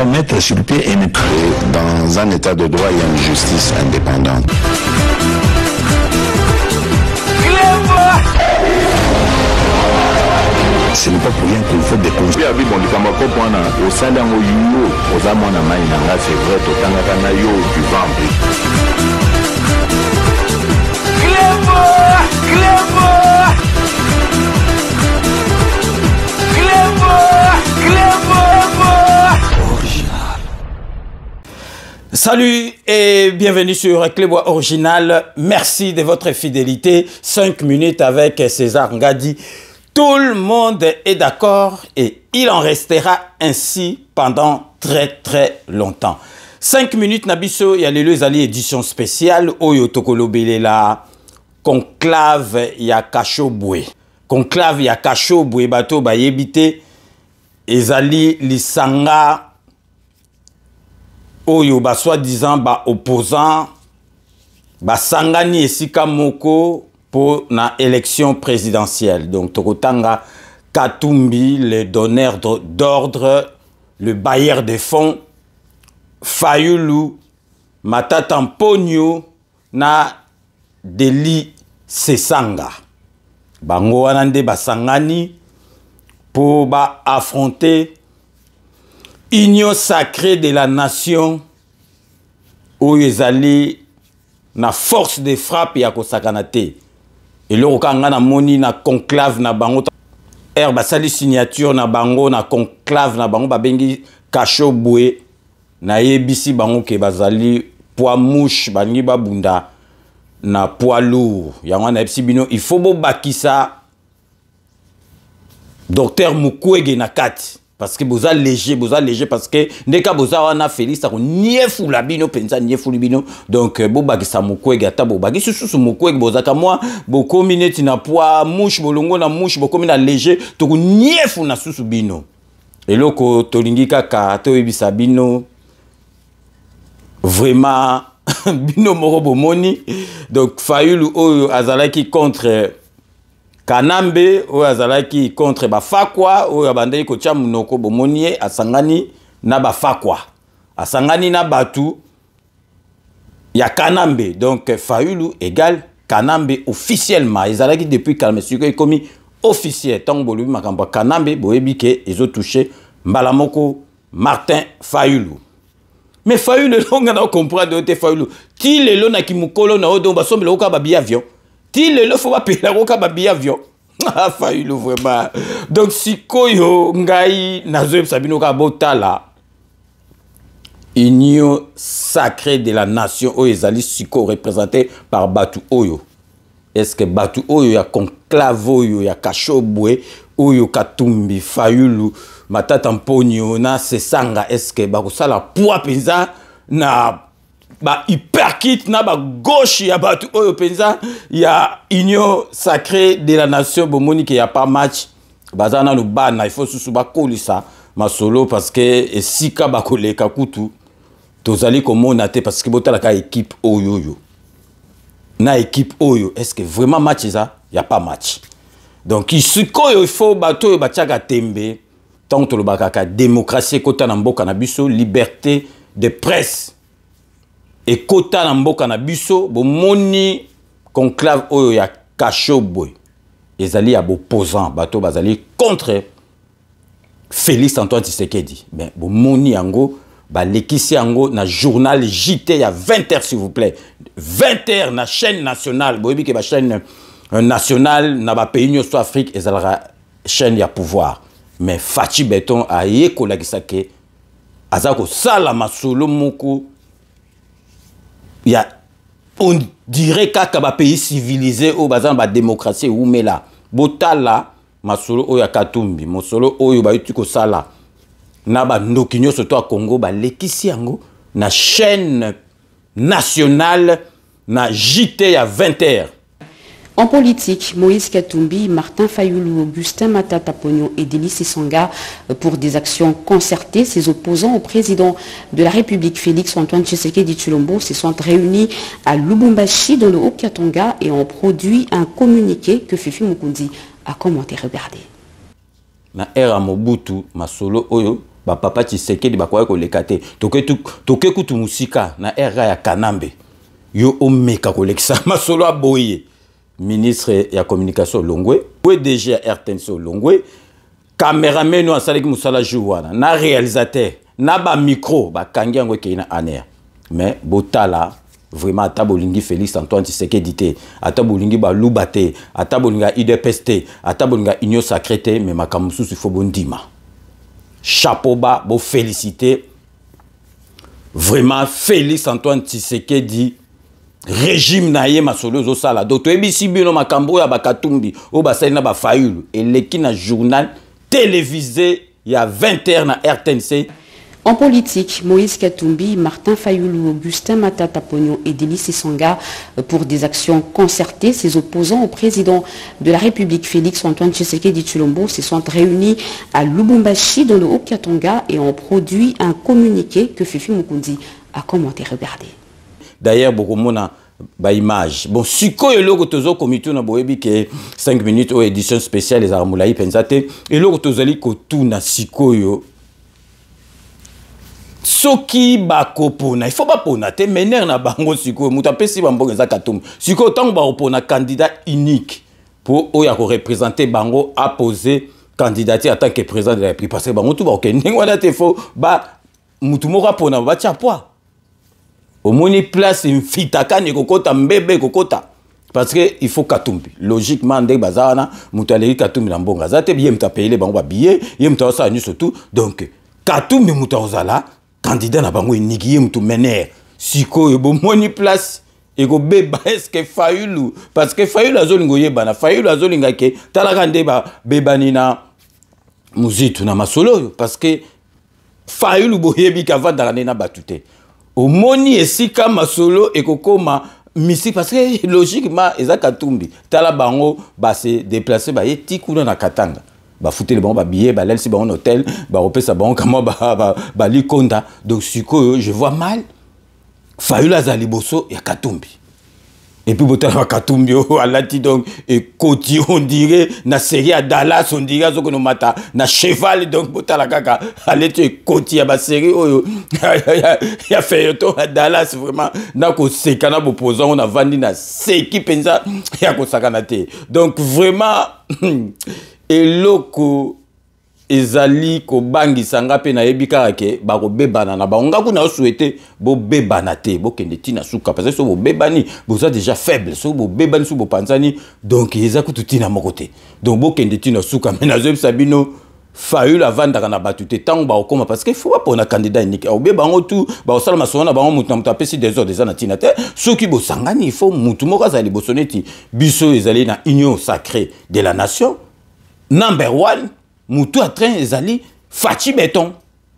doit mettre sur pied et dans un état de droit, il y a une justice indépendante. Ce n'est pas pour rien qu'il faut des conseils. Salut et bienvenue sur Clébois Original. Merci de votre fidélité. 5 minutes avec César Ngadi. Tout le monde est d'accord et il en restera ainsi pendant très longtemps. 5 minutes Nabiso, il y a les alliés édition spéciale. Oyo Tokolobele la conclave ya Kachobwe. Conclave ya Kachobwe bato ba yebite ezali lisanga oyo ba soi-disant ba opposant ba sangani esika moko pour la élection présidentielle. Donc Tokotanga Katumbi, le donneur d'ordre, le bailleur de fonds, Fayulu, Matata Mpogno na Deli Sesanga. Bango wanande basangani pour ba affronter union sacrée de la nation où ils allaient na force de frappe ya kosakanate. Et le rokanga na moni na conclave na bango basali signature na bango na conclave na bango babengi Kachobwe na yebisi bango ke bazali poids mouche bangi babunda na poids lourd yango na yebisi bino il faut bo bakisa docteur Mukwege na kati parce que boza léger parce que ndeka boza wana Félix ako niefu la bino penza niefu libino donc bobaki sa Mukwege ata bobaki susu Mukwege bozaka moi bokomi neti na poids mouche bolongo na mouche bokomi na léger to niefu na susu bino eloko tolingi kaka to yebisa bino vraiment bino moko bomoni donc Fayulu oyo azalaki contre Kanambe ou azalaki contre Bafakwa ou abandai ko tia munoko bomonie asangani na Bafakwa asangani na batu ya Kanambe donc Fayulu égale Kanambe officiellement ezalaki depuis Kalmesuko ekomi officiel tant bolubi makambo Kanambe boyebi ke ezo touché mbala moko Martin Fayulu mais Fayulu longa na comprendre te Fayulu ti lelo na kimukolo na odo basombela ko ba bi avion. Ti le faut pas payer la roca babi avion. Ah Fayulu vraiment. Donc si koyo ngai nazo sabino ka botala. Union sacrée de la nation o ezali siko représenté par Batu Oyo. Est-ce que Batu Oyo ya conclave oyo ya Kachobwe oyo Katumbi Fayulu Matata Mpogno na Sesanga est-ce que ba kosala poids penza na ba hyperkit na ba gauche ya batu oyo penza ya union sacrée de la nation bomoni que y a pas match bazana no bana il faut susu ba kolisa masolo parce que esika ba koleka kutu tozali komona te parce que botala ka équipe oyo yo na équipe oyo est-ce que vraiment match ça y a pas match donc isiko il faut bato ba tiaka tembe tant to lo bakaka démocratie kota na mboka na biso liberté de presse et kota na mboka na biso bomoni conclave oyo ya Kachobwe ezali ya opposant bato bazali contre Félix Antoine Tshisekedi ben bomoni yango balekisi yango na journal JT ya 20h s'il vous plaît 20h na chaîne nationale boyebi ke ba chaîne nationale na ba pays nyonso Afrique ezalaka chaîne ya pouvoir mais Fachi Beton a yekolakisa ke azako sala masolo moko. On dirait qu'à ba pays civilisé au bazan ba démocratie ou mais là botala masolo o ya Katumbi masolo oyo ba yuti ko sala na ba ndokinyo soto a Congo ba lekisi yango na chaîne nationale na JT à 20h. En politique, Moïse Katumbi, Martin Fayulu, Augustin Matata Mpogno et Deli Sesanga pour des actions concertées. Ses opposants au président de la République, Félix Antoine Tshisekedi Tshilombo, se sont réunis à Lubumbashi dans le Haut-Katanga et ont produit un communiqué que Fifi Mukundi a commenté. Regardez. Na era Mobutu, masolo oyo, ba papa Tshisekedi ba kwa ko lekate toke kutu musika na era ya Kanambe yo omeka ko lekisa masolo aboye ministre ya communication Longwe PDG ya RTNC Longwe cameraman no asali ki musala jouana na réalisateur na ba micro ba kangi yango ke na aner mais botala vraiment ata bolingi Félix Antoine Tshisekedi te ata bolingi ba lubate ata bolinga IDPS te ata bolinga Union Sacrée te mais makambo susu fo bondima chapeau bas bo féliciter vraiment Félix Antoine Tshisekedi régime na ye masolo zo sala donc ebisi bino makambo ya bakatumbi o basali na ba Fayulu eleki na journal télévisé il y a 20h na RTNC. En politique, Moïse Katumbi, Martin Fayoulou, Augustin Matata Pognon et Délice Songa pour des actions concertées. Ses opposants au président de la République, Félix Antoine Tshisekedi Tshilombo, se sont réunis à Lubumbashi dans le Haut-Katanga et ont produit un communiqué que Fifi Mukundi a commenté. Regardez. D'ailleurs, beaucoup de monde ba image. Bon, siko et logo tozo komito na boebi ke 5 minutes au édition spéciale les armulaï pensate et logo tozali ko tout na siko yo. Soki bakopona, il faut pas pona te mener na bango siko muta pesi bambonga za katum. Siko tango ba opona candidat unique pour oya ko représenter bango a poser candidature en tant que président de la République parce que bango tout ba okende ngwana te fo ba mutu moko pona ba tia poa. Au moni place mfitaka ni kokota mbebe kokota parce que il faut Katumbi logiquement ndé bazana mutaleri Katumbi na mbonga zate bien mtapele bango ba billet yem mtawasa ni surtout donc Katumbi mutawazala candidat na bango iniki yem tu mener siko ebo moni place et go beba est-ce que Fayulu parce que Fayulu azolingo yeba na Fayulu azolinga ke talaka ndeba bebani na muzitu na masolo parce que Fayulu boyebi kavanda na batute au moni esika masolo ekokoma misi parce que logiquement eza Katumbi tala bango ba se déplacer ba yeti kuna na Katanga ba fouter le bango ba billet ba lelsi bango hôtel ba repesa bango kama ba likonda donc siko je vois mal Fayulu azali boso ya Katumbi et puis botala Katumbi alati donc et koti on dirait na série à Dallas on dirait zo mata na cheval donc botala kaka aleti koti ya ba série oyo ya feuilleton à Dallas vraiment na ko sekana boposant on a vandi na seki penza ya ko sakana te donc vraiment eloko ezali ko bangi sanga pe na yebika ke ba ko bebana na bango kuna souhaité bo bebana te bo kende tina suka parce que so bo bebani bo ça déjà faible so bo bebani so bo panzani donc eza ko tutina mokote donc bo kende tina suka mais na zo sabino Fayulu avanda kana batute tango ba okoma parce que faut pas pour na candidat unique au be bango tout ba osala masona bango mutu na mutu apesi des ordres des na tina te soki bo sangani il faut mutu moko azali bosoneti biso ezali na union sacrée de la nation number 1 Moutou à train ezali Fachi Béton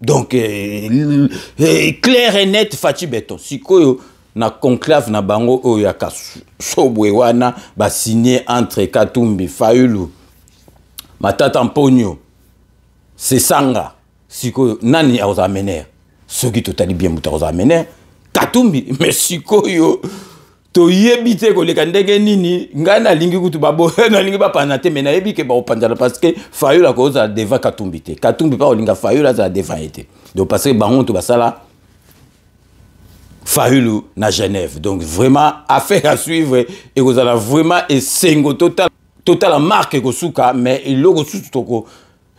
donc clair et net Fachi Béton sikoyo na conclave na bango oyo ya kasobwe wana ba signé entre Katumbi Fayulu Matata Mponyo Sesanga sikoyo nani aoza mener soki totali bien muta aoza mener Katumbi mais sikoyo to yebite ko leka ndenge nini ngana lingi kutu babo na lingi ba panate mena yebike ba opanjala parce que Fayulu ko za deva Katumbi te Katumbi pa olinga Fayulu za deva été donc parce que bango to basala Fayulu na Genève donc vraiment affaire à suivre et vous allez vraiment esengo total marque ko suka mais il logo sutu toko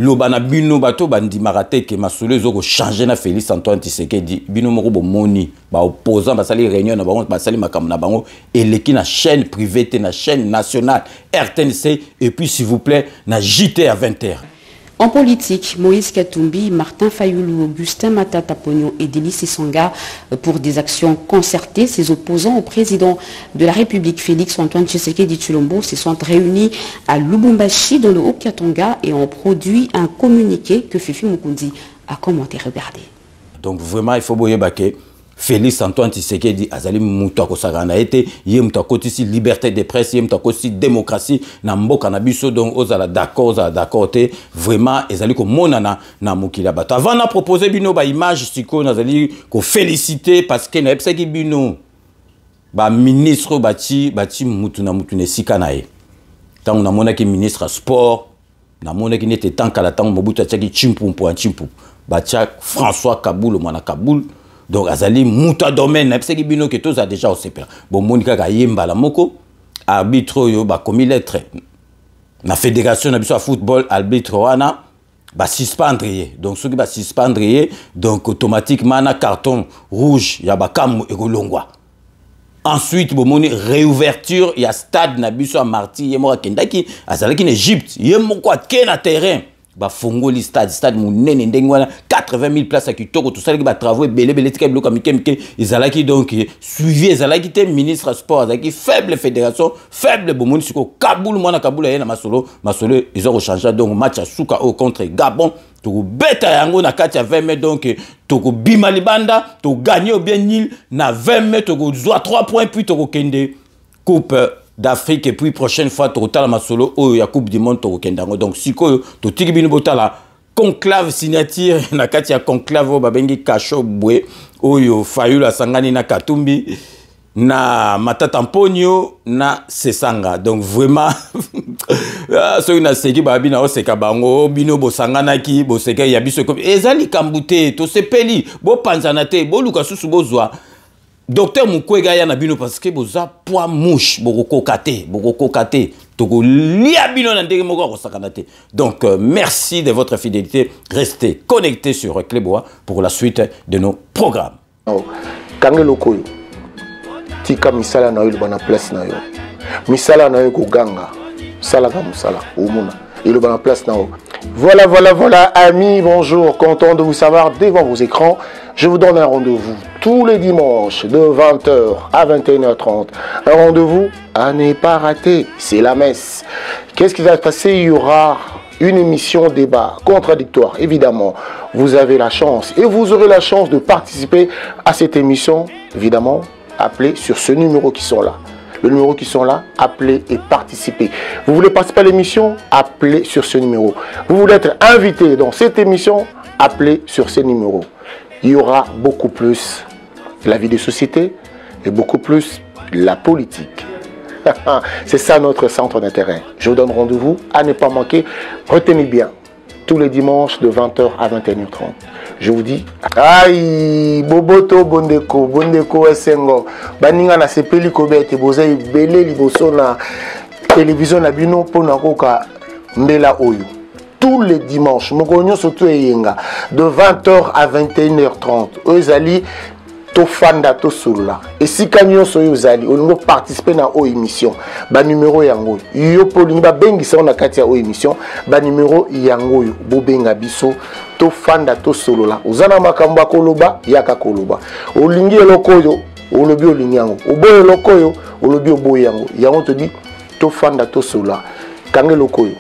lobana bino bato bandi marate ke masolo ezoko changer na Félix Antoine Tshisekedi bino moko bo moni ba opposant basali réunion na bango basali makam na bango eleki na chaîne privée na chaîne nationale RTNC et puis s'il vous plaît na JT à 20h. En politique, Moïse Katumbi, Martin Fayoulou, Augustin Matata Pognon et Délice Songa pour des actions concertées. Ses opposants au président de la République, Félix Antoine Tshisekedi Tshilombo, se sont réunis à Lubumbashi dans le Haut-Katanga et ont produit un communiqué que Fifi Mukundi a commenté. Regardez. Donc vraiment, il faut boyebake. Félix Antoine Tshisekedi azali mutu akosakana ete ye mutu akotisi liberté de presse ye mutu akotisi démocratie na mboka na biso donc ozala d'accord te vraiment ezali komonana na mokili bato avant na proposer bino ba image siko nazali ko féliciter parce que na epsaki bino ba ministre bati mutu na mutu ne sika na ye tant on a monaki ministre sport na mona ki n'était tant qu'à la temps Mobutu tchaki chimpumpu en chimpu ba tchak François Kaboul mwana Kaboul donc azali muta domaine na pseki bino que tous a déjà au sepela bon monika ka yemba la moko arbitre yo ba commis lettre na fédération na biso à football arbitre wana ba suspendre donc ceux qui ba suspendre donc automatiquement na carton rouge ya ba kam ekolongwa. Ensuite, bon, réouverture, il y a stade Nabiso à Marty, il y a Kendaki, azalaki en Égypte, il y a mon quoi na terrain. Ba fongoli stade monene ndengwana 80 000 places à Kitoko tout ça qui ba travaux belé tika bloc comme izalaki donc suivi izalaki te ministre sport azalaki faible fédération faible bomoni siko Kaboul mwana Kaboul ya na masolo ils ont rechangé donc match à Souka au contre Gabon to beta yango na kati ya 20 mètres donc to bima libanda to gagner au bien nil na 20 mètres to zoa 3 points puis to kende coupe d'Afrique et puis prochaine fois total masolo o ya coupe du monde to kendango donc siko to tikibino botala conclave signature na kati ya conclave ba bengi Kasho Bwe oyo Fayulu Sangani na Katumbi na Matata Mponyo na Sesanga donc vraiment so na seki ba bina o seka bango bino bosangana ki boseka ya biso ezali kambute to sepeli bo panzana te bo luka susu bozwa. Docteur Mukwega ya na bino parce que boza poids mouche boko kokate toko lia bino na ndenge moko kosakanate. Donc merci de votre fidélité, restez connectés sur Clébois pour la suite de nos programmes. Kangelo koyo tika misala na yo bana place na yo misala na yo ko ganga sala ka musala omuna il bana place na yo. Voilà amis, bonjour, content de vous savoir devant vos écrans. Je vous donne un rendez-vous tous les dimanches de 20h à 21h30. Un rendez-vous à ne pas rater, c'est la messe. Qu'est-ce qui va se passer? Il y aura une émission débat contradictoire. Évidemment, vous avez la chance et vous aurez la chance de participer à cette émission. Évidemment, appelez sur ce numéro qui sont là. Le numéro qui sont là, appelez et participez. Vous voulez participer à l'émission? Appelez sur ce numéro. Vous voulez être invité dans cette émission? Appelez sur ce numéro. Il y aura beaucoup plus la vie de société et beaucoup plus la politique. C'est ça notre centre d'intérêt. Je vous donne rendez-vous à ne pas manquer. Retenez bien, tous les dimanches de 20h à 21h30. Je vous dis, aïe, Boboto Bondeko Esengo, Baninga na sepeli kobete, bozai belé liboso na télévision na bino pona koka mbela oyo. Tous les dimanches, Mogonyo Soto Eyenga, de 20h à 21h30. Ozali, Tofanda Tosula. Et si Kanyo Soyo Zali, on va participer à la émission. Ba numéro yango. Yo Polimba Bengi sa on a katia o émission. Ba numéro yango yo. Bobenga biso. Tofanda Tosula. Ozana makamba koloba, yaka koloba. Olingi lokoyo, olobi olingi yango. Oboyo lokoyo, olobi oboyo yango. Yango te dit, Tofanda Tosula. Kange lokoyo.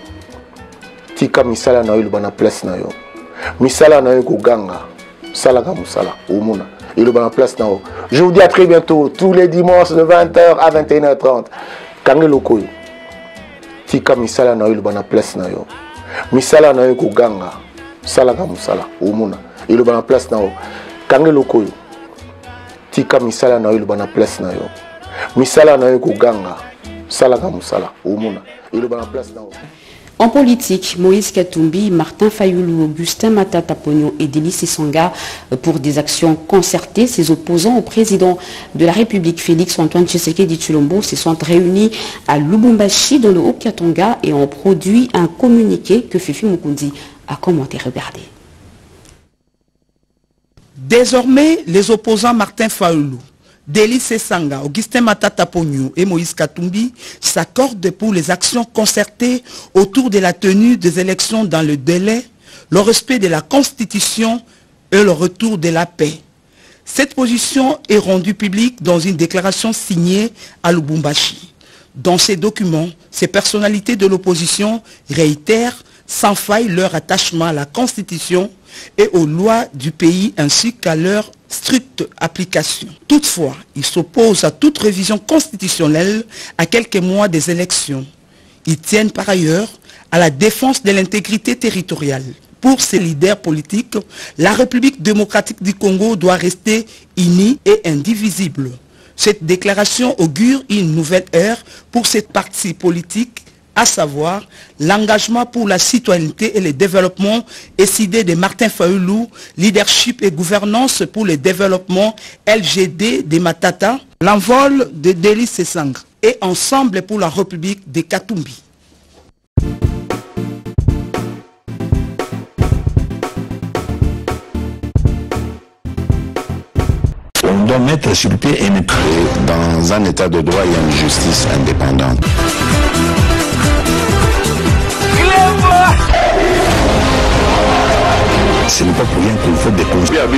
Tika misala na yo bana place na yo. Misala na yo ko ganga. Sala ka musala. Omuna. Il est dans la place na yo. Je vous dis à très bientôt tous les dimanches de 20h à 21h30. Kangelo koyo. Tika misala na yo bana place na yo. Misala na yo ko ganga. Sala ka musala. Omuna. Il est dans la place na yo. Kangelo koyo. Tika misala na yo bana place na yo. Misala na yo ko ganga. Sala ka musala. Omuna. Il est dans la place na yo. En politique, Moïse Katumbi, Martin Fayulu, Augustin Matata Ponyo et Denis Sesanga pour des actions concertées. Ses opposants au président de la République, Félix Antoine Tshisekedi Tshilombo, se sont réunis à Lubumbashi dans le Haut-Katanga et ont produit un communiqué que Fifi Mukundi a commenté. Regardez. Désormais, les opposants Martin Fayulu, Denis Sesanga, Augustin Matata Ponyo et Moïse Katumbi s'accordent pour les actions concertées autour de la tenue des élections dans le délai, le respect de la Constitution et le retour de la paix. Cette position est rendue publique dans une déclaration signée à Lubumbashi. Dans ces documents, ces personnalités de l'opposition réitèrent sans faille leur attachement à la Constitution et aux lois du pays ainsi qu'à leur stricte application. Toutefois, ils s'opposent à toute révision constitutionnelle à quelques mois des élections. Ils tiennent par ailleurs à la défense de l'intégrité territoriale. Pour ces leaders politiques, la République démocratique du Congo doit rester unie et indivisible. Cette déclaration augure une nouvelle ère pour cette partie politique à savoir l'engagement pour la citoyenneté et le développement SID de Martin Fayulu, leadership et gouvernance pour le développement LGD de Matata, l'envol de Deli Sesanga et Ensemble pour la République de Katumbi. On doit mettre sur pied et créer dans un état de droit et une justice indépendante. Ce n'est pas pour rien qu'il faut des causes. C'est vrai,